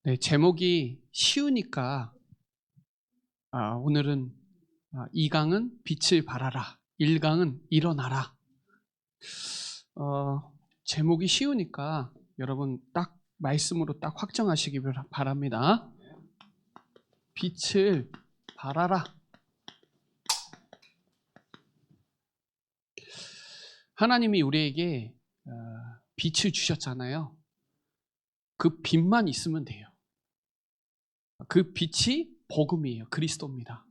네, 제목이 쉬우니까 오늘은 2강은 빛을 발하라, 1강은 일어나라. 제목이 쉬우니까 여러분 딱 말씀으로 딱 확정하시기 바랍니다. 빛을 발하라. 하나님이 우리에게 빛을 주셨잖아요. 그 빛만 있으면 돼요. 그 빛이 복음이에요. 그리스도입니다.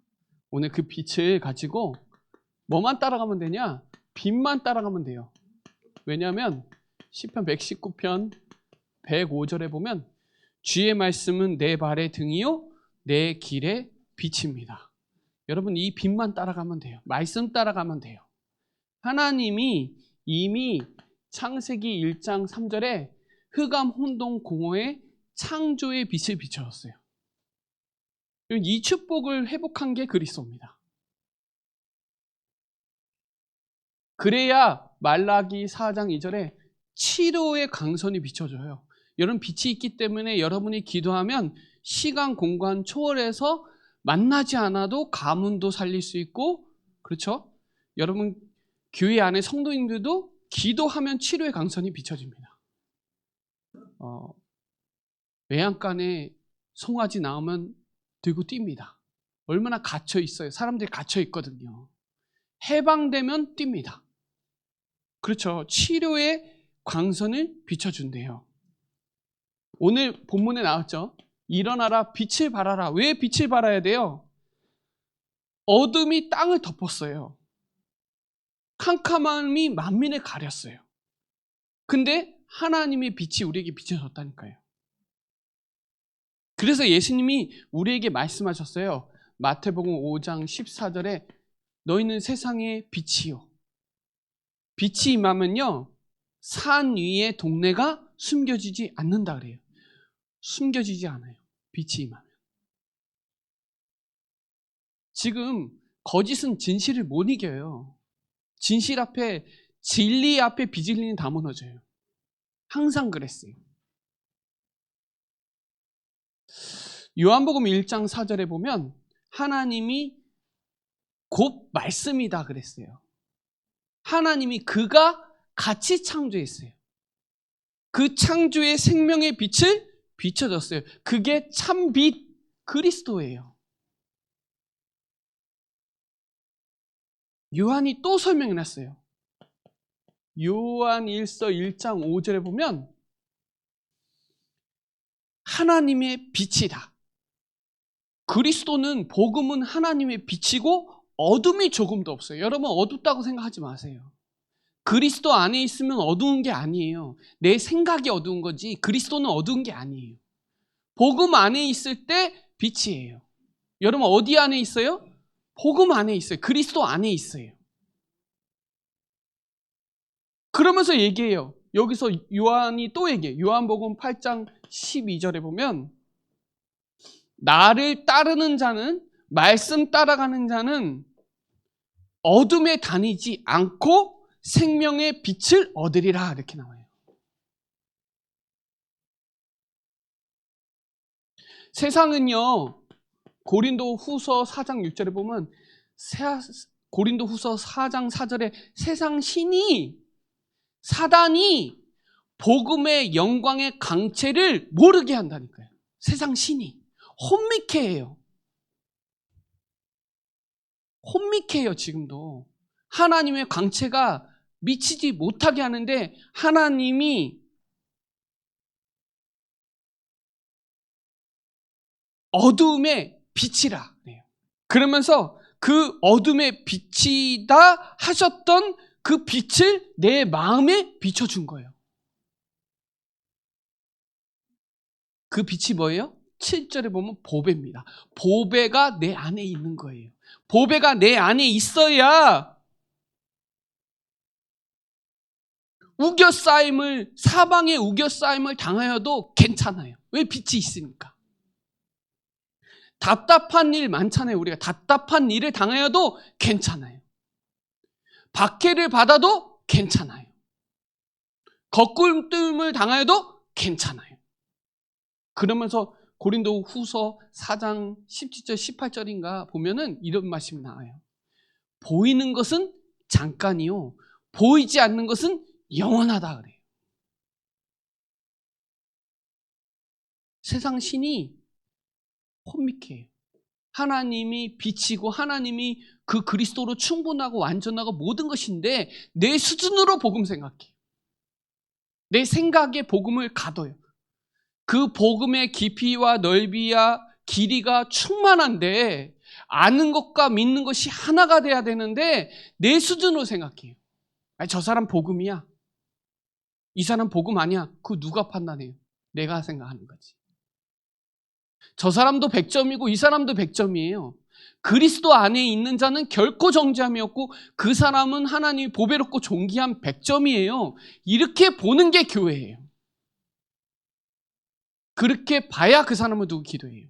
오늘 그 빛을 가지고 뭐만 따라가면 되냐? 빛만 따라가면 돼요. 왜냐하면 시편 119편 105절에 보면 주의 말씀은 내 발의 등이요 내 길의 빛입니다. 여러분 이 빛만 따라가면 돼요. 말씀 따라가면 돼요. 하나님이 이미 창세기 1장 3절에 흑암 혼돈 공허의 창조의 빛을 비춰줬어요. 이 축복을 회복한 게 그리스도입니다. 그래야 말라기 4장 2절에 치료의 강선이 비춰져요. 여러분 빛이 있기 때문에 여러분이 기도하면 시간 공간 초월해서 만나지 않아도 가문도 살릴 수 있고, 그렇죠? 여러분 교회 안에 성도님들도 기도하면 치료의 강선이 비춰집니다. 외양간에 송아지 나오면 들고 뜁니다. 얼마나 갇혀 있어요. 사람들이 갇혀 있거든요. 해방되면 뜁니다. 그렇죠. 치료의 광선을 비춰준대요. 오늘 본문에 나왔죠. 일어나라 빛을 발하라. 왜 빛을 발해야 돼요? 어둠이 땅을 덮었어요. 캄캄함이 만민을 가렸어요. 근데 하나님의 빛이 우리에게 비춰졌다니까요. 그래서 예수님이 우리에게 말씀하셨어요. 마태복음 5장 14절에 너희는 세상의 빛이요. 빛이 임하면요. 산 위의 동네가 숨겨지지 않는다 그래요. 숨겨지지 않아요. 빛이 임하면. 지금 거짓은 진실을 못 이겨요. 진실 앞에, 진리 앞에 비진리는 다 무너져요. 항상 그랬어요. 요한복음 1장 4절에 보면 하나님이 곧 말씀이다 그랬어요. 하나님이 그가 같이 창조했어요. 그 창조의 생명의 빛을 비춰줬어요. 그게 참 빛 그리스도예요. 요한이 또 설명해놨어요. 요한 1서 1장 5절에 보면 하나님의 빛이다. 그리스도는 복음은 하나님의 빛이고 어둠이 조금도 없어요. 여러분 어둡다고 생각하지 마세요. 그리스도 안에 있으면 어두운 게 아니에요. 내 생각이 어두운 거지 그리스도는 어두운 게 아니에요. 복음 안에 있을 때 빛이에요. 여러분 어디 안에 있어요? 복음 안에 있어요. 그리스도 안에 있어요. 그러면서 얘기해요. 여기서 요한이 또 얘기해요. 요한복음 8장 12절에 보면 나를 따르는 자는, 말씀 따라가는 자는 어둠에 다니지 않고 생명의 빛을 얻으리라 이렇게 나와요. 세상은요, 고린도 후서 4장 6절에 보면 고린도 후서 4장 4절에 세상 신이, 사단이 복음의 영광의 강체를 모르게 한다니까요. 세상 신이 혼미케 해요. 혼미케 해요. 지금도 하나님의 광채가 미치지 못하게 하는데 하나님이 어둠의 빛이라 그래요. 그러면서 그 어둠의 빛이다 하셨던 그 빛을 내 마음에 비춰준 거예요. 그 빛이 뭐예요? 7절에 보면 보배입니다. 보배가 내 안에 있는 거예요. 보배가 내 안에 있어야 우겨싸임을, 사방에 우겨싸임을 당하여도 괜찮아요. 왜? 빛이 있으니까. 답답한 일 많잖아요. 우리가 답답한 일을 당하여도 괜찮아요. 박해를 받아도 괜찮아요. 거꾸름을 당하여도 괜찮아요. 그러면서 고린도 후서 4장 17절 18절인가 보면은 이런 말씀이 나와요. 보이는 것은 잠깐이요 보이지 않는 것은 영원하다 그래요. 세상 신이 혼미해요. 하나님이 빛이고 하나님이 그 그리스도로 충분하고 완전하고 모든 것인데 내 수준으로 복음 생각해요. 내 생각에 복음을 가둬요. 그 복음의 깊이와 넓이와 길이가 충만한데 아는 것과 믿는 것이 하나가 돼야 되는데 내 수준으로 생각해요. 아니, 저 사람 복음이야. 이 사람 복음 아니야. 그거 누가 판단해요? 내가 생각하는 거지. 저 사람도 100점이고 이 사람도 100점이에요. 그리스도 안에 있는 자는 결코 정죄함이 없고 그 사람은 하나님이 보배롭고 존귀한 100점이에요. 이렇게 보는 게 교회예요. 그렇게 봐야 그 사람을 두고 기도해요.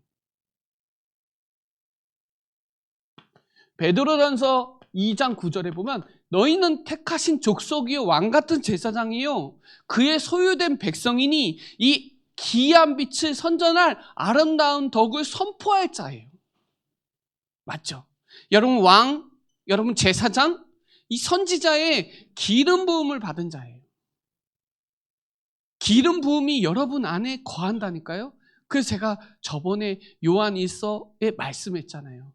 베드로전서 2장 9절에 보면 너희는 택하신 족속이요 왕같은 제사장이요 그의 소유된 백성이니 이 기이한 빛을 선전할 아름다운 덕을 선포할 자예요. 맞죠? 여러분 왕, 여러분 제사장, 이 선지자의 기름 부음을 받은 자예요. 기름 부음이 여러분 안에 거한다니까요. 그래서 제가 저번에 요한 1서에 말씀했잖아요.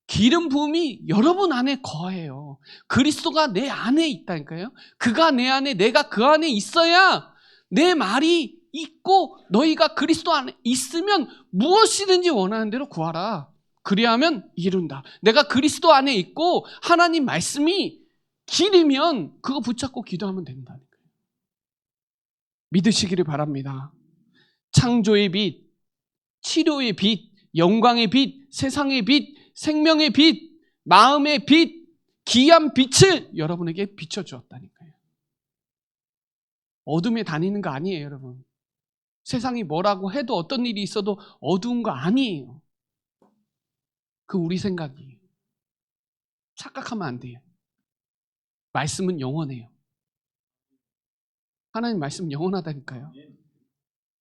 기름 부음이 여러분 안에 거해요. 그리스도가 내 안에 있다니까요. 그가 내 안에, 내가 그 안에 있어야 내 말이 있고 너희가 그리스도 안에 있으면 무엇이든지 원하는 대로 구하라. 그리하면 이룬다. 내가 그리스도 안에 있고 하나님 말씀이 길이면 그거 붙잡고 기도하면 된다니까요. 믿으시기를 바랍니다. 창조의 빛, 치료의 빛, 영광의 빛, 세상의 빛, 생명의 빛, 마음의 빛, 기이한 빛을 여러분에게 비춰주었다니까요. 어둠에 다니는 거 아니에요, 여러분. 세상이 뭐라고 해도 어떤 일이 있어도 어두운 거 아니에요. 그 우리 생각이에요. 착각하면 안 돼요. 말씀은 영원해요. 하나님 말씀 영원하다니까요.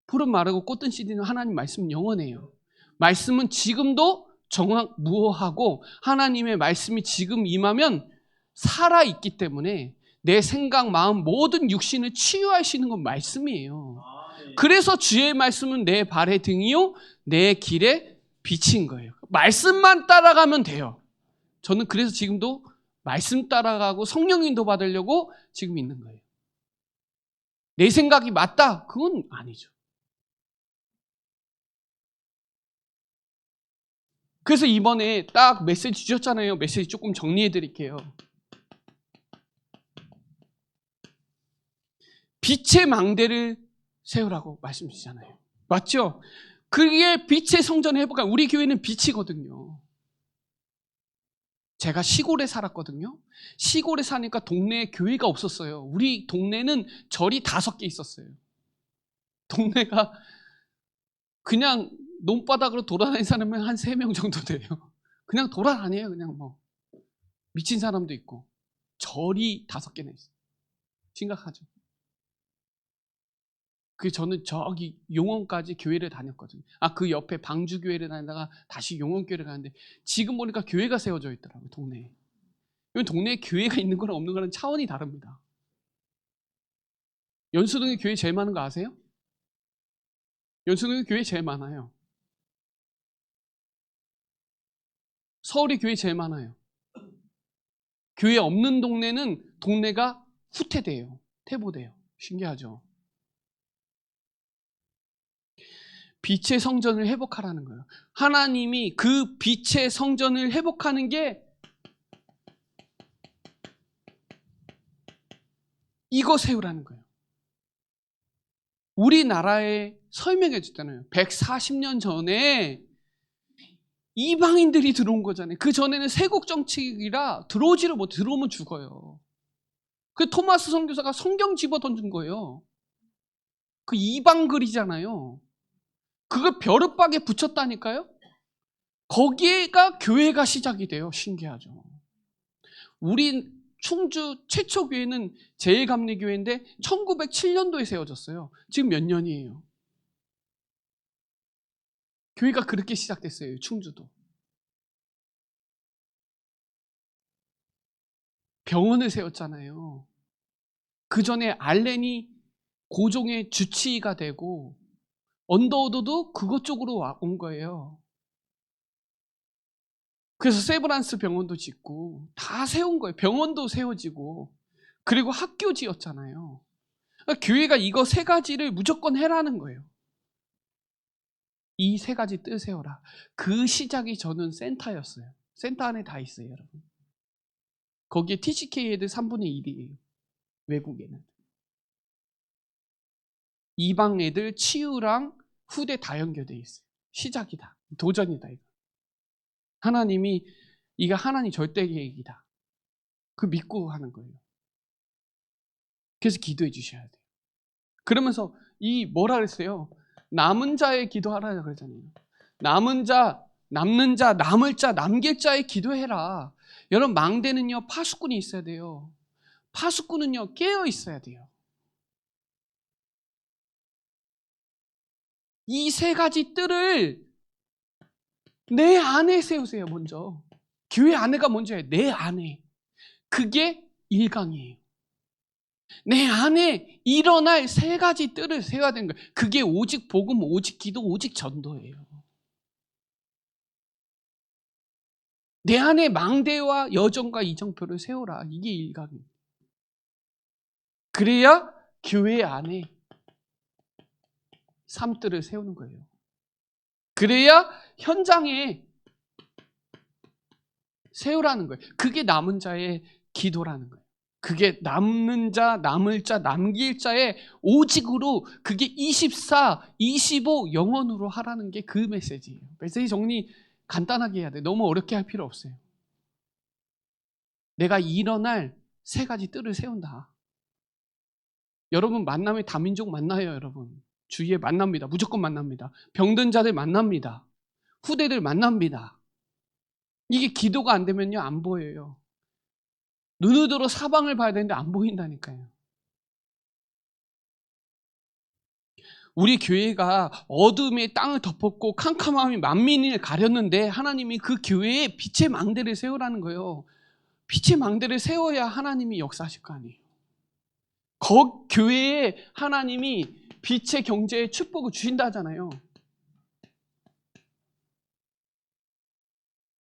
푸른 마르고 꽃든 씨디는 하나님 말씀 영원해요. 말씀은 지금도 정확무어하고 하나님의 말씀이 지금 임하면 살아있기 때문에 내 생각, 마음, 모든 육신을 치유하시는 건 말씀이에요. 그래서 주의 말씀은 내 발의 등이요 내 길에 빛인 거예요. 말씀만 따라가면 돼요. 저는 그래서 지금도 말씀 따라가고 성령 인도 받으려고 지금 있는 거예요. 내 생각이 맞다? 그건 아니죠. 그래서 이번에 딱 메시지 주셨잖아요. 메시지 조금 정리해 드릴게요. 빛의 망대를 세우라고 말씀 주시잖아요. 맞죠? 그게 빛의 성전을 회복한 우리 교회는 빛이거든요. 제가 시골에 살았거든요. 시골에 사니까 동네에 교회가 없었어요. 우리 동네는 절이 5개 있었어요. 동네가 그냥 논바닥으로 돌아다니는 사람은 한 3명 정도 돼요. 그냥 돌아다녀요. 그냥 뭐 미친 사람도 있고. 절이 5개나 있어요. 심각하죠. 저는 저기 용원까지 교회를 다녔거든요. 그 옆에 방주교회를 다니다가 다시 용원교회를 가는데 지금 보니까 교회가 세워져 있더라고요. 동네에. 동네에 교회가 있는 거랑 없는 거랑 차원이 다릅니다. 연수동에 교회 제일 많은 거 아세요? 연수동에 교회 제일 많아요. 서울에 교회 제일 많아요. 교회 없는 동네는 동네가 후퇴돼요. 퇴보돼요. 신기하죠? 빛의 성전을 회복하라는 거예요. 하나님이 그 빛의 성전을 회복하는 게 이거 세우라는 거예요. 우리나라에 설명해 줬잖아요. 140년 전에 이방인들이 들어온 거잖아요. 그 전에는 세국 정치이라 들어오지를 못해. 들어오면 죽어요. 그 토마스 선교사가 성경 집어 던진 거예요. 그 이방 글이잖아요. 그걸 벼룩박에 붙였다니까요. 거기가 교회가 시작이 돼요. 신기하죠. 우리 충주 최초 교회는 제일감리교회인데 1907년도에 세워졌어요. 지금 몇 년이에요? 교회가 그렇게 시작됐어요. 충주도. 병원을 세웠잖아요. 그 전에 알렌이 고종의 주치의가 되고 언더우드도 그것 쪽으로 온 거예요. 그래서 세브란스 병원도 짓고 다 세운 거예요. 병원도 세워지고 그리고 학교 지었잖아요. 그러니까 교회가 이거 세 가지를 무조건 해라는 거예요. 이 세 가지 뜻 세워라. 그 시작이 저는 센터였어요. 센터 안에 다 있어요, 여러분. 거기에 TCK 애들 3분의 1이에요. 외국에는. 이방 애들 치유랑 후대 다 연결되어 있어요. 시작이다. 도전이다. 이거. 하나님이 이게 하나님 절대 계획이다. 그 믿고 하는 거예요. 그래서 기도해 주셔야 돼요. 그러면서 이 뭐라 그랬어요? 남은 자의 기도하라 그러잖아요. 남은 자, 남는 자, 남을 자, 남길 자의 기도해라. 여러분 망대는요 파수꾼이 있어야 돼요. 파수꾼은요 깨어 있어야 돼요. 이 세 가지 뜰을 내 안에 세우세요. 먼저 교회 안에가 먼저예요. 내 안에. 그게 일강이에요. 내 안에 일어날 세 가지 뜰을 세워야 되는 거예요. 그게 오직 복음, 오직 기도, 오직 전도예요. 내 안에 망대와 여정과 이정표를 세워라. 이게 일강이에요. 그래야 교회 안에 삶들을 세우는 거예요. 그래야 현장에 세우라는 거예요. 그게 남은 자의 기도라는 거예요. 그게 남는 자, 남을 자, 남길 자의 오직으로 그게 24, 25 영원으로 하라는 게 그 메시지예요. 메시지 정리 간단하게 해야 돼. 너무 어렵게 할 필요 없어요. 내가 일어날 세 가지 뜰을 세운다. 여러분 만남에 다민족 만나요, 여러분. 주위에 만납니다. 무조건 만납니다. 병든 자들 만납니다. 후대들 만납니다. 이게 기도가 안 되면요 안 보여요. 눈으로 사방을 봐야 되는데 안 보인다니까요. 우리 교회가 어둠의 땅을 덮었고 캄캄함이 만민을 가렸는데 하나님이 그 교회에 빛의 망대를 세우라는 거예요. 빛의 망대를 세워야 하나님이 역사하실 거 아니에요. 교회에 하나님이 빛의 경제의 축복을 주신다 하잖아요.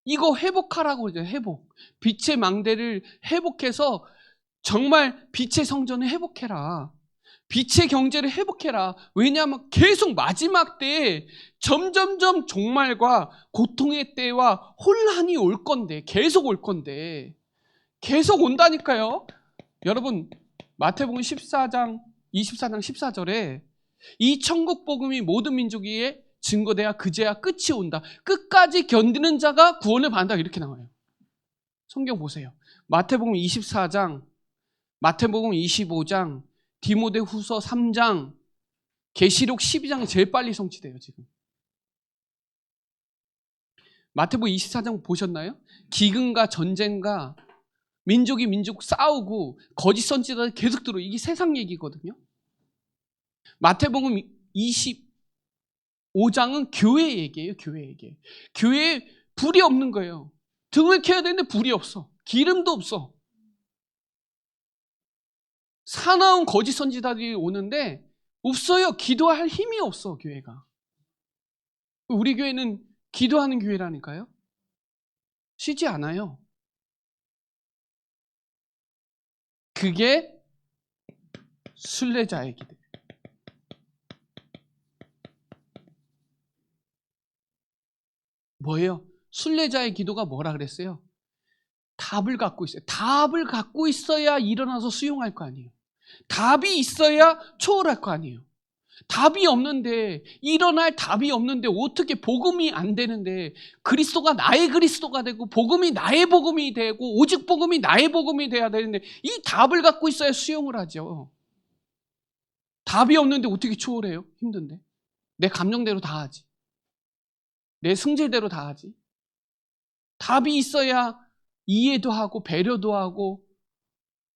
이거 회복하라고 그러죠. 회복. 빛의 망대를 회복해서 정말 빛의 성전을 회복해라. 빛의 경제를 회복해라. 왜냐하면 계속 마지막 때에 점점점 종말과 고통의 때와 혼란이 올 건데, 계속 올 건데, 계속 온다니까요. 여러분 마태복음 14장 14절에 이 천국 복음이 모든 민족에 증거돼야 그제야 끝이 온다. 끝까지 견디는 자가 구원을 받는다. 이렇게 나와요. 성경 보세요. 마태복음 24장, 마태복음 25장, 디모데후서 3장, 계시록 12장이 제일 빨리 성취돼요. 지금 마태복음 24장 보셨나요? 기근과 전쟁과 민족이 민족 싸우고 거짓 선지자들 계속 들어. 이게 세상 얘기거든요. 마태복음 25장은 교회 얘기예요. 교회 얘기. 교회에 불이 없는 거예요. 등을 켜야 되는데 불이 없어. 기름도 없어. 사나운 거짓 선지자들이 오는데 없어요. 기도할 힘이 없어. 교회가. 우리 교회는 기도하는 교회라니까요. 쉬지 않아요. 그게 순례자의 기도. 뭐예요? 순례자의 기도가 뭐라 그랬어요? 답을 갖고 있어요. 답을 갖고 있어야 일어나서 수용할 거 아니에요. 답이 있어야 초월할 거 아니에요. 답이 없는데, 일어날 답이 없는데 어떻게 복음이 안 되는데 그리스도가 나의 그리스도가 되고 복음이 나의 복음이 되고 오직 복음이 나의 복음이 돼야 되는데 이 답을 갖고 있어야 수용을 하죠. 답이 없는데 어떻게 초월해요? 힘든데. 내 감정대로 다 하지. 내 승질대로 다 하지. 답이 있어야 이해도 하고 배려도 하고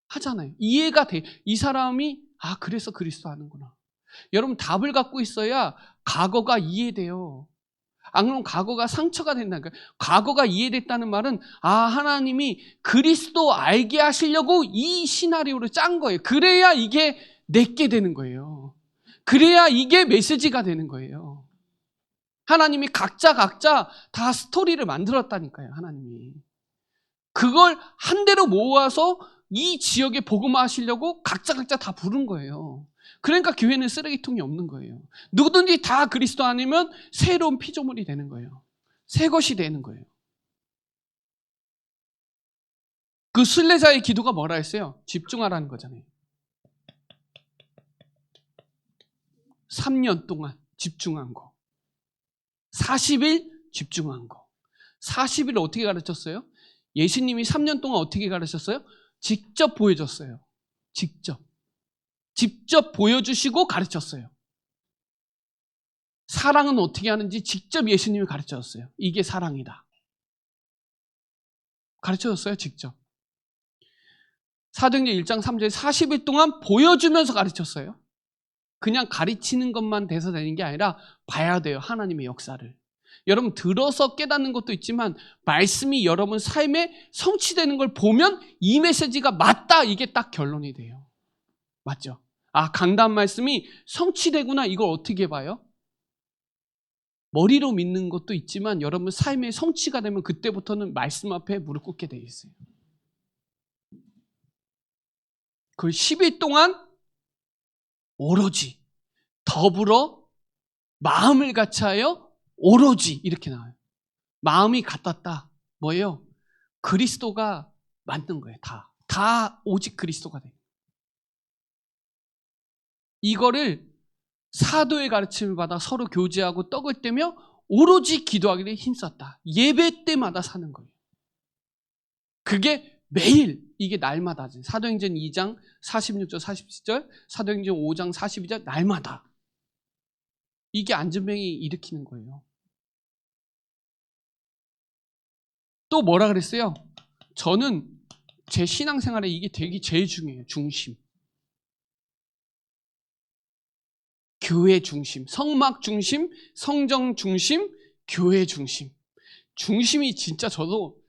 하잖아요. 이해가 돼. 이 사람이 그래서 그리스도 하는구나. 여러분 답을 갖고 있어야 과거가 이해돼요. 안 그러면 과거가 상처가 된다니까요. 과거가 이해됐다는 말은 하나님이 그리스도 알게 하시려고 이 시나리오를 짠 거예요. 그래야 이게 내게 되는 거예요. 그래야 이게 메시지가 되는 거예요. 하나님이 각자 다 스토리를 만들었다니까요. 하나님이. 그걸 한 대로 모아서 이 지역에 복음화하시려고 각자 다 부른 거예요. 그러니까 교회는 쓰레기통이 없는 거예요. 누구든지 다 그리스도 아니면 새로운 피조물이 되는 거예요. 새 것이 되는 거예요. 그 순례자의 기도가 뭐라 했어요? 집중하라는 거잖아요. 3년 동안 집중한 거. 40일 집중한 거. 40일 어떻게 가르쳤어요? 예수님이 3년 동안 어떻게 가르쳤어요? 직접 보여줬어요. 직접 보여주시고 가르쳤어요. 사랑은 어떻게 하는지 직접 예수님이 가르쳐줬어요. 이게 사랑이다. 가르쳐줬어요. 직접. 사도행전 1장 3절에 40일 동안 보여주면서 가르쳤어요. 그냥 가르치는 것만 돼서 되는 게 아니라 봐야 돼요. 하나님의 역사를. 여러분 들어서 깨닫는 것도 있지만 말씀이 여러분 삶에 성취되는 걸 보면 이 메시지가 맞다. 이게 딱 결론이 돼요. 맞죠? 강단 말씀이 성취되구나. 이걸 어떻게 봐요? 머리로 믿는 것도 있지만 여러분 삶의 성취가 되면 그때부터는 말씀 앞에 무릎 꿇게 돼 있어요. 그 10일 동안 오로지 더불어 마음을 같이하여 오로지 이렇게 나와요. 마음이 같았다. 뭐예요? 그리스도가 맞는 거예요. 다 오직 그리스도가 돼요. 이거를 사도의 가르침을 받아 서로 교제하고 떡을 떼며 오로지 기도하기를 힘썼다. 예배 때마다 사는 거예요. 그게 매일 이게 날마다 사도행전 2장 46절 47절 사도행전 5장 42절 날마다 이게 안전병이 일으키는 거예요. 또 뭐라 그랬어요? 저는 제 신앙생활에 이게 되게 제일 중요해요. 중심. 교회 중심, 성막 중심, 성정 중심, 교회 중심. 중심이 진짜 저도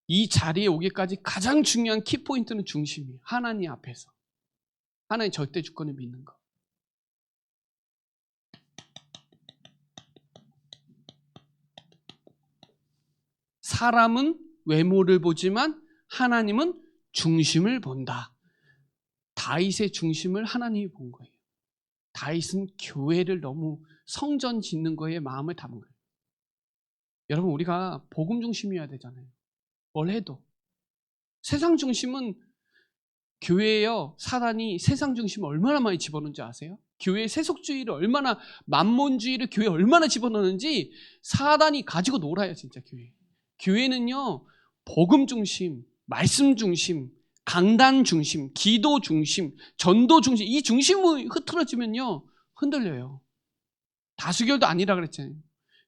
이 자리에 오기까지 가장 중요한 키포인트는 중심이에요. 하나님 앞에서. 하나님 절대 주권을 믿는 거. 사람은 외모를 보지만 하나님은 중심을 본다. 다윗의 중심을 하나님이 본 거예요. 다윗은 교회를 너무 성전 짓는 거에 마음을 담은 거예요. 여러분 우리가 복음 중심이어야 되잖아요. 뭘 해도. 세상 중심은 교회예요. 사단이 세상 중심을 얼마나 많이 집어넣는지 아세요? 교회의 세속주의를 얼마나 만몬주의를 교회에 얼마나 집어넣는지 사단이 가지고 놀아요. 진짜 교회. 교회는요. 복음 중심, 말씀 중심, 강단 중심, 기도 중심, 전도 중심 이 중심이 흐트러지면요. 흔들려요. 다수결도 아니라 그랬잖아요.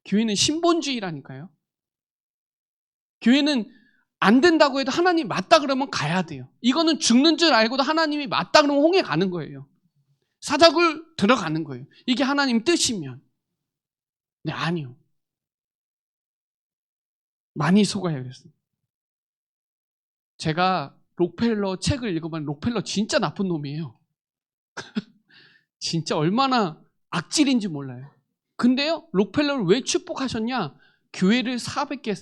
교회는 신본주의라니까요. 교회는 안 된다고 해도 하나님 맞다 그러면 가야 돼요. 이거는 죽는 줄 알고도 하나님이 맞다 그러면 홍해 가는 거예요. 사자굴 들어가는 거예요. 이게 하나님 뜻이면. 근데 아니요. 많이 속아요. 그래서 제가 록펠러 책을 읽어봤는데 록펠러 진짜 나쁜 놈이에요. 진짜 얼마나 악질인지 몰라요. 근데요. 록펠러를 왜 축복하셨냐? 교회를 400개,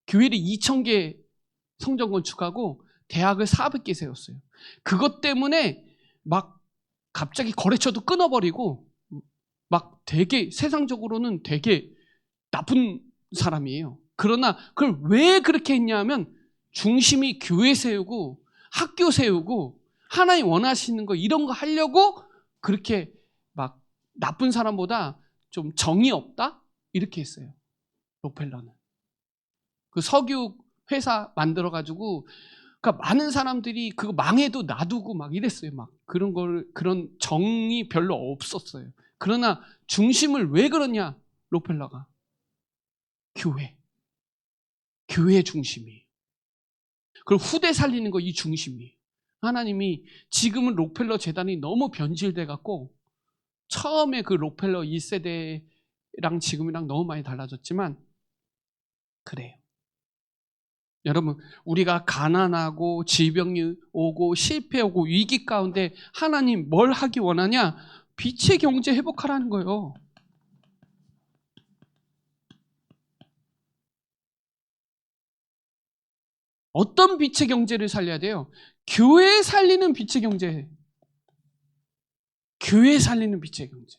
교회를 2000개 성전 건축하고 대학을 400개 세웠어요. 그것 때문에 막 갑자기 거래처도 끊어버리고 막 되게 세상적으로는 되게 나쁜 사람이에요. 그러나 그걸 왜 그렇게 했냐면 중심이 교회 세우고 학교 세우고 하나님 원하시는 거 이런 거 하려고 그렇게 막 나쁜 사람보다 좀 정이 없다? 이렇게 했어요. 록펠러는. 그 석유 회사 만들어가지고 그러니까 많은 사람들이 그거 망해도 놔두고 막 이랬어요. 막 그런 정이 별로 없었어요. 그러나 중심을 왜 그러냐? 록펠러가 교회 중심이에요. 그리고 후대 살리는 거 이 중심이에요. 하나님이 지금은 록펠러 재단이 너무 변질돼 갖고 처음에 그 록펠러 1세대에 그때랑 지금이랑 너무 많이 달라졌지만 그래요. 여러분, 우리가 가난하고 질병이 오고 실패하고 위기 가운데 하나님 뭘 하기 원하냐? 빛의 경제 회복하라는 거예요. 어떤 빛의 경제를 살려야 돼요? 교회 살리는 빛의 경제. 교회 살리는 빛의 경제.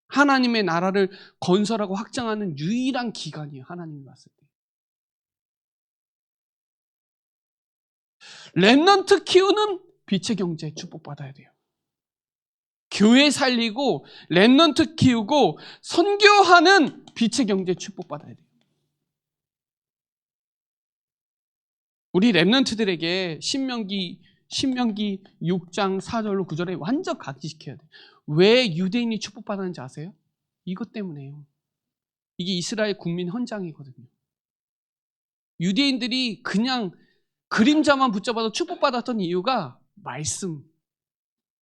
하나님의 나라를 건설하고 확장하는 유일한 기관이에요. 하나님이 봤을 때. 렘넌트 키우는 빛의 경제 축복받아야 돼요. 교회 살리고 렘넌트 키우고 선교하는 빛의 경제 축복받아야 돼요. 우리 렘넌트들에게 신명기 6장 4절로 9절에 완전 각지시켜야 돼요. 왜 유대인이 축복받았는지 아세요? 이것 때문에요. 이게 이스라엘 국민 헌장이거든요. 유대인들이 그냥 그림자만 붙잡아도 축복받았던 이유가 말씀,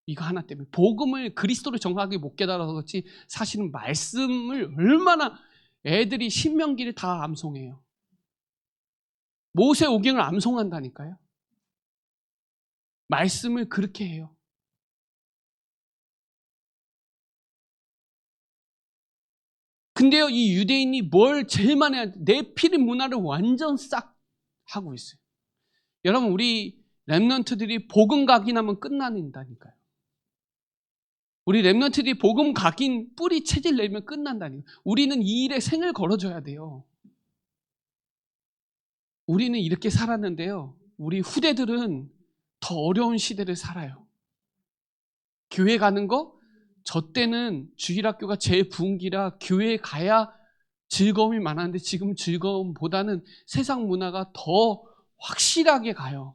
이거 하나 때문에. 복음을 그리스도를 정확하게 못 깨달아서 그렇지 사실은 말씀을 얼마나 애들이 신명기를 다 암송해요. 모세오경을 암송한다니까요. 말씀을 그렇게 해요. 근데요, 이 유대인이 뭘 제일 많이 하냐? 네피림 문화를 완전 싹 하고 있어요. 여러분, 우리 렘넌트들이 복음 각인하면 끝나는다니까요. 우리 렘넌트들이 복음 각인 뿌리 체질 내면 끝난다니까요. 우리는 이 일에 생을 걸어줘야 돼요. 우리는 이렇게 살았는데요, 우리 후대들은 더 어려운 시대를 살아요. 교회 가는 거? 저 때는 주일학교가 제일 부흥기라 교회에 가야 즐거움이 많았는데 지금 즐거움보다는 세상 문화가 더 확실하게 가요.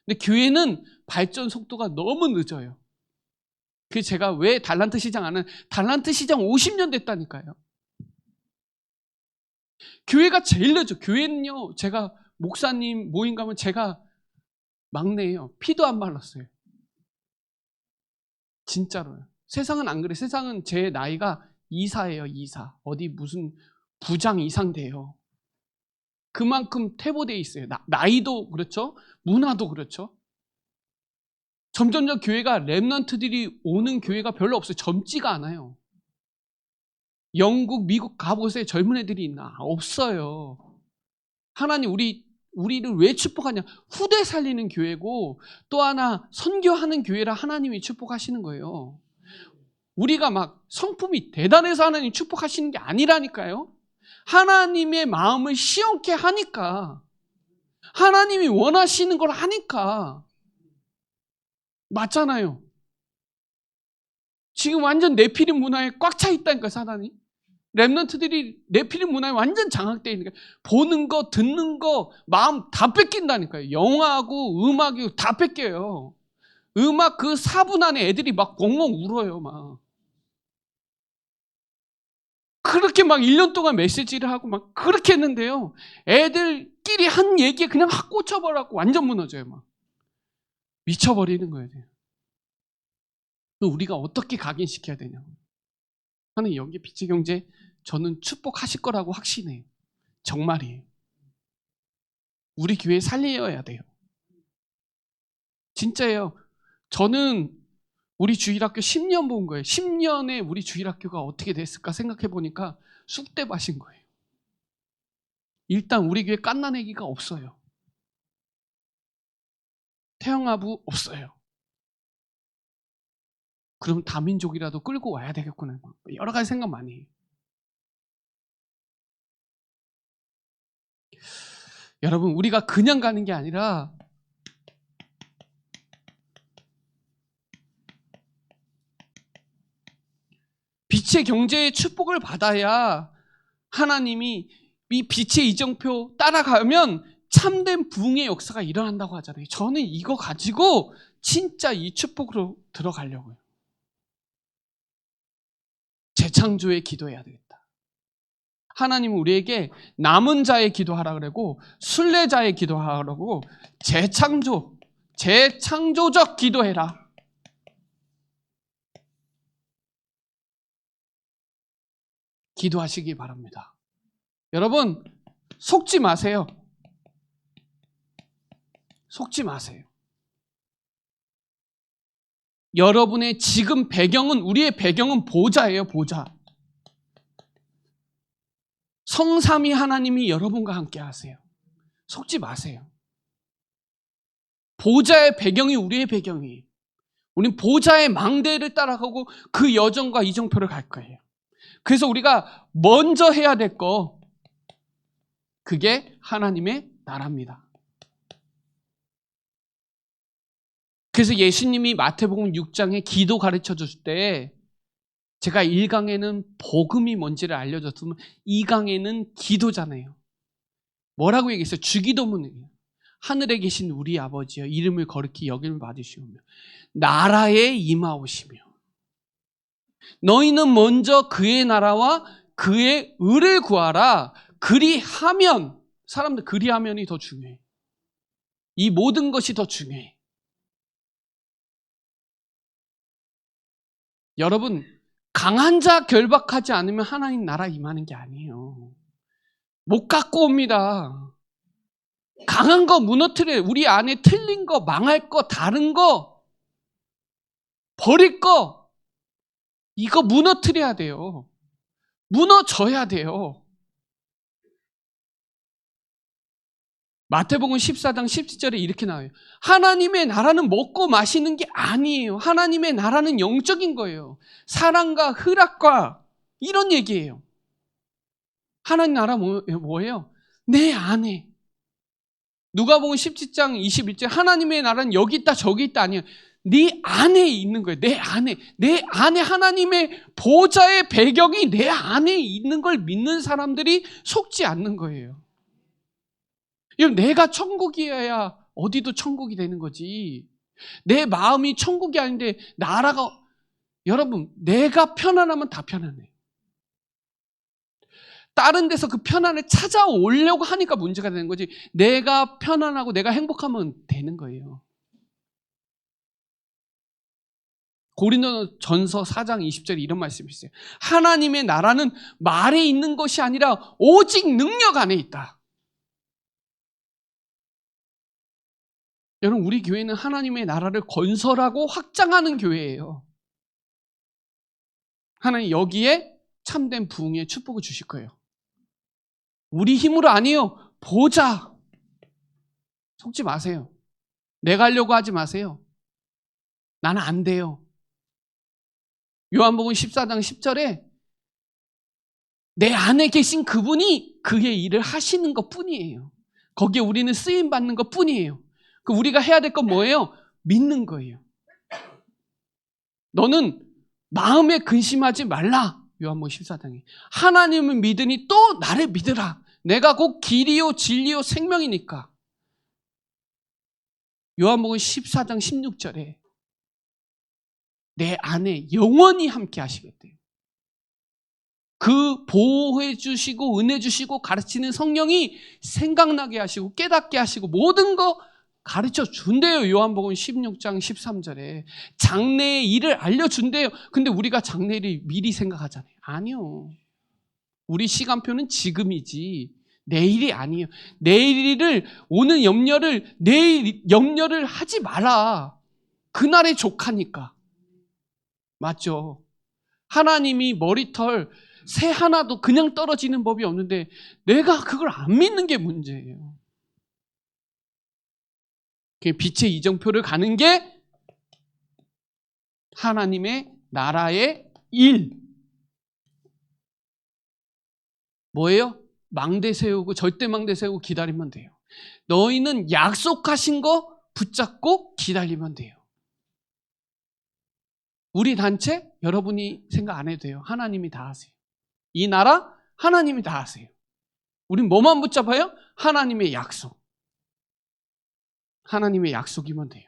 근데 교회는 발전 속도가 너무 늦어요. 그래서 제가 왜 달란트 시장 안 하는, 달란트 시장 50년 됐다니까요. 교회가 제일 늦어. 교회는요, 제가 목사님 모임 가면 제가 막내예요. 피도 안 말랐어요. 진짜로요. 세상은 안 그래. 세상은 제 나이가 이사예요. 이사. 어디 무슨 부장 이상 돼요. 그만큼 퇴보되어 있어요. 나이도 그렇죠. 문화도 그렇죠. 점점점 교회가 렘넌트들이 오는 교회가 별로 없어요. 젊지가 않아요. 영국, 미국 가보세요. 젊은 애들이 있나? 없어요. 하나님 우리를 왜 축복하냐? 후대 살리는 교회고 또 하나 선교하는 교회라 하나님이 축복하시는 거예요. 우리가 막 성품이 대단해서 하나님 축복하시는 게 아니라니까요. 하나님의 마음을 시원케 하니까, 하나님이 원하시는 걸 하니까. 맞잖아요. 지금 완전 네피림 문화에 꽉 차 있다니까, 사단이. 렘넌트들이 네피림 문화에 완전 장악되어 있는 거예요. 보는 거, 듣는 거, 마음 다 뺏긴다니까요. 영화하고 음악이 다 뺏겨요. 음악 그 4분 안에 애들이 막 엉엉 울어요, 막. 그렇게 막 1년 동안 메시지를 하고 막 그렇게 했는데요. 애들끼리 한 얘기에 그냥 확 꽂혀버려갖고 완전 무너져요, 막. 미쳐버리는 거예요. 우리가 어떻게 각인시켜야 되냐고. 하나님 여기 빛의 경제 저는 축복하실 거라고 확신해요. 정말이에요. 우리 교회 살려야 돼요. 진짜예요. 저는 우리 주일학교 10년 본 거예요. 10년에 우리 주일학교가 어떻게 됐을까 생각해 보니까 쑥대밭인 거예요. 일단 우리 교회 깐난애기가 없어요. 태영아부 없어요. 그럼 다민족이라도 끌고 와야 되겠구나. 여러 가지 생각 많이 해요. 여러분, 우리가 그냥 가는 게 아니라 빛의 경제의 축복을 받아야 하나님이 이 빛의 이정표 따라가면 참된 부흥의 역사가 일어난다고 하잖아요. 저는 이거 가지고 진짜 이 축복으로 들어가려고요. 재창조에 기도해야 되겠다. 하나님은 우리에게 남은 자의 기도하라 그러고 순례자의 기도하라고 재창조적 기도해라. 기도하시기 바랍니다. 여러분, 속지 마세요. 속지 마세요. 여러분의 지금 배경은, 우리의 배경은 보좌예요, 보좌. 성삼위 하나님이 여러분과 함께 하세요. 속지 마세요. 보좌의 배경이 우리의 배경이에요. 우린 보좌의 망대를 따라가고 그 여정과 이정표를 갈 거예요. 그래서 우리가 먼저 해야 될 거, 그게 하나님의 나라입니다. 그래서 예수님이 마태복음 6장에 기도 가르쳐 줄 때 제가 1강에는 복음이 뭔지를 알려줬으면 2강에는 기도잖아요. 뭐라고 얘기했어요? 주기도문이에요. 하늘에 계신 우리 아버지여, 이름을 거룩히 여김을 받으시오며 나라에 임하오시며, 너희는 먼저 그의 나라와 그의 의를 구하라. 그리하면, 사람들 그리하면이 더 중요해. 이 모든 것이 더 중요해. 여러분, 강한 자 결박하지 않으면 하나님 나라 임하는 게 아니에요. 못 갖고 옵니다. 강한 거 무너뜨려요. 우리 안에 틀린 거, 망할 거, 다른 거, 버릴 거, 이거 무너뜨려야 돼요. 무너져야 돼요. 마태복음 14장 17절에 이렇게 나와요. 하나님의 나라는 먹고 마시는 게 아니에요. 하나님의 나라는 영적인 거예요. 사랑과 희락과 이런 얘기예요. 하나님 나라 뭐예요? 내 안에. 누가복음 17장 21절 하나님의 나라는 여기 있다 저기 있다 아니에요. 네 안에 있는 거예요. 내 안에. 내 안에 하나님의 보좌의 배경이 내 안에 있는 걸 믿는 사람들이 속지 않는 거예요. 여러분, 내가 천국이어야 어디도 천국이 되는 거지. 내 마음이 천국이 아닌데 나라가, 여러분, 내가 편안하면 다 편안해. 다른 데서 그 편안을 찾아오려고 하니까 문제가 되는 거지. 내가 편안하고 내가 행복하면 되는 거예요. 고린도전서 4장 20절에 이런 말씀이 있어요. 하나님의 나라는 말에 있는 것이 아니라 오직 능력 안에 있다. 여러분, 우리 교회는 하나님의 나라를 건설하고 확장하는 교회예요. 하나님 여기에 참된 부흥의 축복을 주실 거예요. 우리 힘으로 아니에요. 보자. 속지 마세요. 내가 하려고 하지 마세요. 나는 안 돼요. 요한복음 14장 10절에 내 안에 계신 그분이 그의 일을 하시는 것 뿐이에요. 거기에 우리는 쓰임받는 것 뿐이에요. 우리가 해야 될 건 뭐예요? 믿는 거예요. 너는 마음에 근심하지 말라. 요한복음 14장에 하나님을 믿으니 또 나를 믿으라. 내가 곧 길이요 진리요 생명이니까. 요한복음 14장 16절에 내 안에 영원히 함께 하시겠대요. 그 보호해 주시고 은혜 주시고 가르치는 성령이 생각나게 하시고 깨닫게 하시고 모든 거 가르쳐 준대요. 요한복음 16장 13절에 장래의 일을 알려준대요. 근데 우리가 장래를 미리 생각하잖아요. 아니요. 우리 시간표는 지금이지 내일이 아니에요. 내일을, 오늘 염려를, 내일 염려를 하지 마라. 그날의 족하니까. 맞죠? 하나님이 머리털 새 하나도 그냥 떨어지는 법이 없는데 내가 그걸 안 믿는 게 문제예요. 빛의 이정표를 가는 게 하나님의 나라의 일. 뭐예요? 망대 세우고 절대 망대 세우고 기다리면 돼요. 너희는 약속하신 거 붙잡고 기다리면 돼요. 우리 단체 여러분이 생각 안 해도 돼요. 하나님이 다 하세요. 이 나라 하나님이 다 하세요. 우린 뭐만 붙잡아요? 하나님의 약속. 하나님의 약속이면 돼요.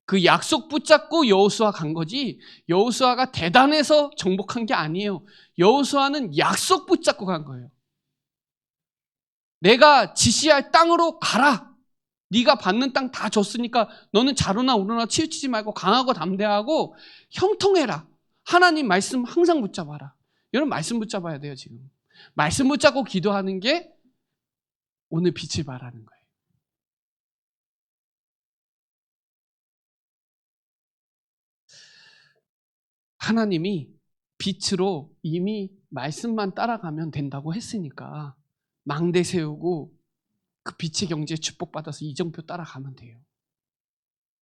그 약속 붙잡고 여호수아 간 거지 여호수아가 대단해서 정복한 게 아니에요. 여호수아는 약속 붙잡고 간 거예요. 내가 지시할 땅으로 가라. 네가 받는 땅 다 줬으니까 너는 자로나 우로나 치우치지 말고 강하고 담대하고 형통해라. 하나님 말씀 항상 붙잡아라. 여러분 말씀 붙잡아야 돼요. 지금 말씀 붙잡고 기도하는 게 오늘 빛을 발하는 거예요. 하나님이 빛으로 이미 말씀만 따라가면 된다고 했으니까 망대 세우고 그 빛의 경지에 축복받아서 이정표 따라가면 돼요.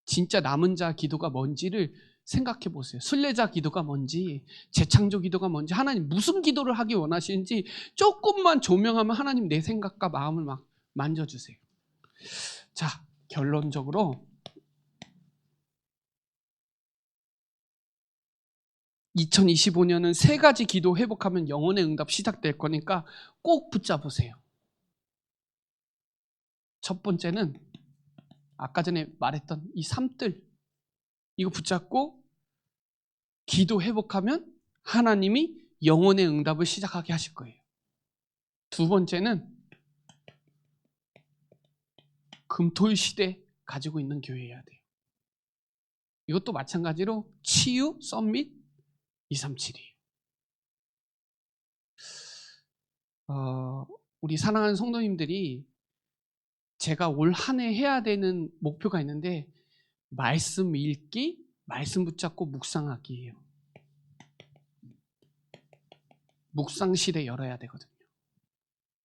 진짜 남은 자 기도가 뭔지를 생각해 보세요. 순례자 기도가 뭔지, 재창조 기도가 뭔지, 하나님 무슨 기도를 하기 원하시는지 조금만 조명하면 하나님 내 생각과 마음을 막 만져주세요. 자, 결론적으로 2025년은 3가지 기도 회복하면 영혼의 응답 시작될 거니까 꼭 붙잡으세요. 첫 번째는 아까 전에 말했던 이 3뜰, 이거 붙잡고 기도 회복하면 하나님이 영혼의 응답을 시작하게 하실 거예요. 두 번째는 금토일 시대 가지고 있는 교회여야 돼요. 이것도 마찬가지로 치유, 썸밋 237이에요. 우리 사랑하는 성도님들이 제가 올 한 해 해야 되는 목표가 있는데 말씀 읽기, 말씀 붙잡고 묵상하기예요. 묵상 시대 열어야 되거든요.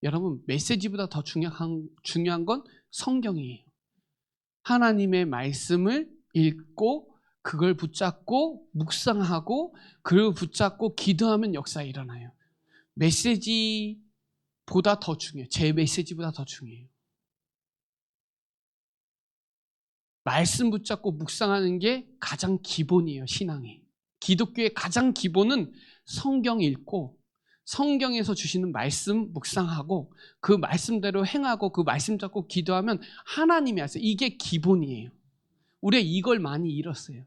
여러분 메시지보다 더 중요한 건 성경이에요. 하나님의 말씀을 읽고 그걸 붙잡고 묵상하고 그걸 붙잡고 기도하면 역사가 일어나요. 메시지보다 더 중요해요. 제 메시지보다 더 중요해요. 말씀 붙잡고 묵상하는 게 가장 기본이에요. 신앙이. 기독교의 가장 기본은 성경 읽고 성경에서 주시는 말씀 묵상하고 그 말씀대로 행하고 그 말씀 잡고 기도하면 하나님이 하세요. 이게 기본이에요. 우리가 이걸 많이 잃었어요.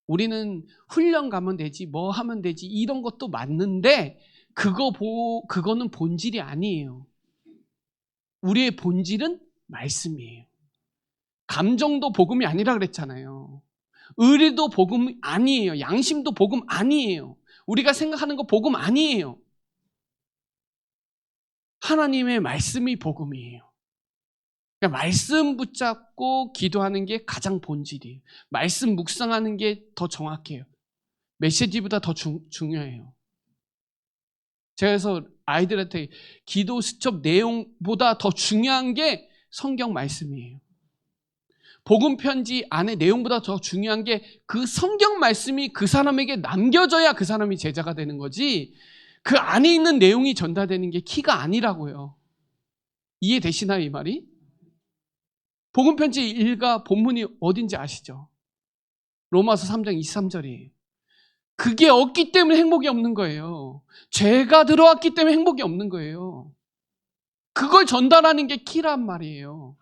우리는 훈련 가면 되지, 뭐 하면 되지, 이런 것도 맞는데 그거는 본질이 아니에요. 우리의 본질은 말씀이에요. 감정도 복음이 아니라 그랬잖아요. 의리도 복음 아니에요. 양심도 복음 아니에요. 우리가 생각하는 거 복음 아니에요. 하나님의 말씀이 복음이에요. 그러니까 말씀 붙잡고 기도하는 게 가장 본질이에요. 말씀 묵상하는 게 더 정확해요. 메시지보다 더 중요해요. 제가 그래서 아이들한테 기도 수첩 내용보다 더 중요한 게 성경 말씀이에요. 복음 편지 안에 내용보다 더 중요한 게 그 성경 말씀이 그 사람에게 남겨져야 그 사람이 제자가 되는 거지, 그 안에 있는 내용이 전달되는 게 키가 아니라고요. 이해되시나요, 이 말이? 복음 편지 1가 본문이 어딘지 아시죠? 로마서 3장 23절이에요. 그게 없기 때문에 행복이 없는 거예요. 죄가 들어왔기 때문에 행복이 없는 거예요. 그걸 전달하는 게 키란 말이에요.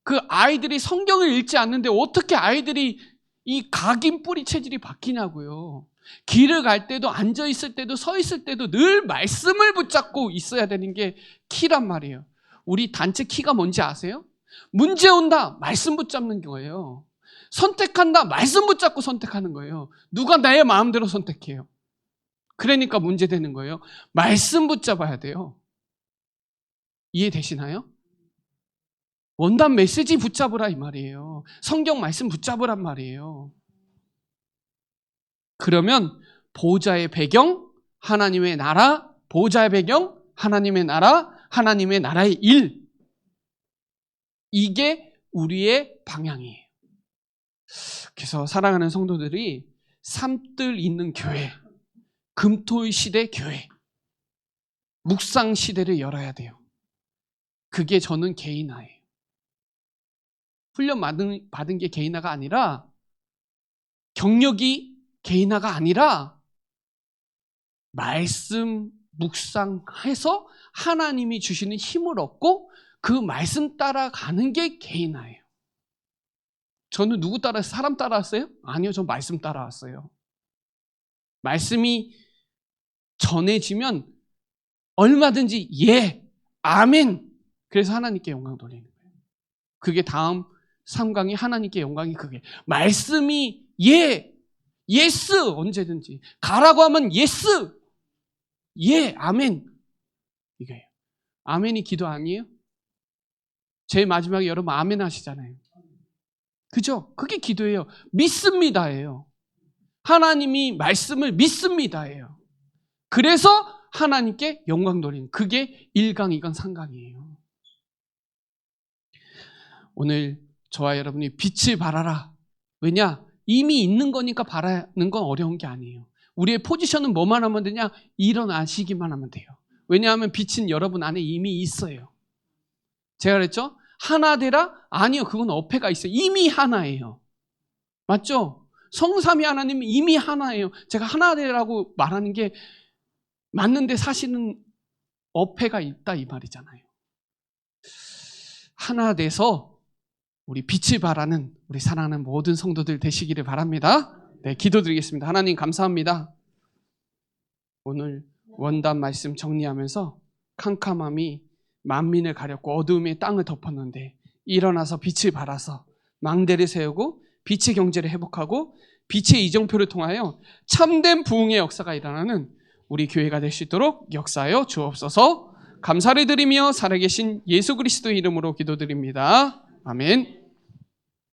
그 아이들이 성경을 읽지 않는데 어떻게 아이들이 이 각인 뿌리 체질이 바뀌냐고요. 길을 갈 때도 앉아 있을 때도 서 있을 때도 늘 말씀을 붙잡고 있어야 되는 게 키란 말이에요. 우리 단체 키가 뭔지 아세요? 문제 온다, 말씀 붙잡는 거예요. 선택한다, 말씀 붙잡고 선택하는 거예요. 누가 나의 마음대로 선택해요? 그러니까 문제 되는 거예요. 말씀 붙잡아야 돼요. 이해되시나요? 원단 메시지 붙잡으라 이 말이에요. 성경 말씀 붙잡으란 말이에요. 그러면 보호자의 배경, 하나님의 나라, 보호자의 배경, 하나님의 나라, 하나님의 나라의 일, 이게 우리의 방향이에요. 그래서 사랑하는 성도들이 삼뜰 있는 교회, 금토의 시대 교회, 묵상 시대를 열어야 돼요. 그게 저는 개인화예요. 훈련 받은 게 개인화가 아니라, 경력이 개인화가 아니라, 말씀 묵상해서 하나님이 주시는 힘을 얻고 그 말씀 따라가는 게 개인화예요. 저는 누구 따라서 사람 따라왔어요? 아니요, 저 말씀 따라왔어요. 말씀이 전해지면 얼마든지 예, 아멘, 그래서 하나님께 영광 돌리는 거예요. 그게 다음 3강이 하나님께 영광이, 그게 말씀이 예, 예스 언제든지. 가라고 하면 예스. 예, 아멘. 이거예요. 아멘이 기도 아니에요? 제일 마지막에 여러분 아멘 하시잖아요. 그죠? 그게 기도예요. 믿습니다예요. 하나님이 말씀을 믿습니다예요. 그래서 하나님께 영광 돌리는, 그게 1강, 2강, 3강이에요. 오늘 저와 여러분이 빛을 발하라. 왜냐? 이미 있는 거니까 바라는 건 어려운 게 아니에요. 우리의 포지션은 뭐만 하면 되냐? 일어나시기만 하면 돼요. 왜냐하면 빛은 여러분 안에 이미 있어요. 제가 그랬죠? 하나 되라? 아니요. 그건 어폐가 있어요. 이미 하나예요. 맞죠? 성삼위 하나님은 이미 하나예요. 제가 하나 되라고 말하는 게 맞는데 사실은 어폐가 있다 이 말이잖아요. 하나 돼서 우리 빛을 발하는 우리 사랑하는 모든 성도들 되시기를 바랍니다. 네, 기도드리겠습니다. 하나님 감사합니다. 오늘 원단 말씀 정리하면서 캄캄함이 만민을 가렸고 어두움이 땅을 덮었는데 일어나서 빛을 발하서 망대를 세우고 빛의 경제를 회복하고 빛의 이정표를 통하여 참된 부흥의 역사가 일어나는 우리 교회가 될 수 있도록 역사하여 주옵소서. 감사를 드리며 살아계신 예수 그리스도의 이름으로 기도드립니다. 아멘.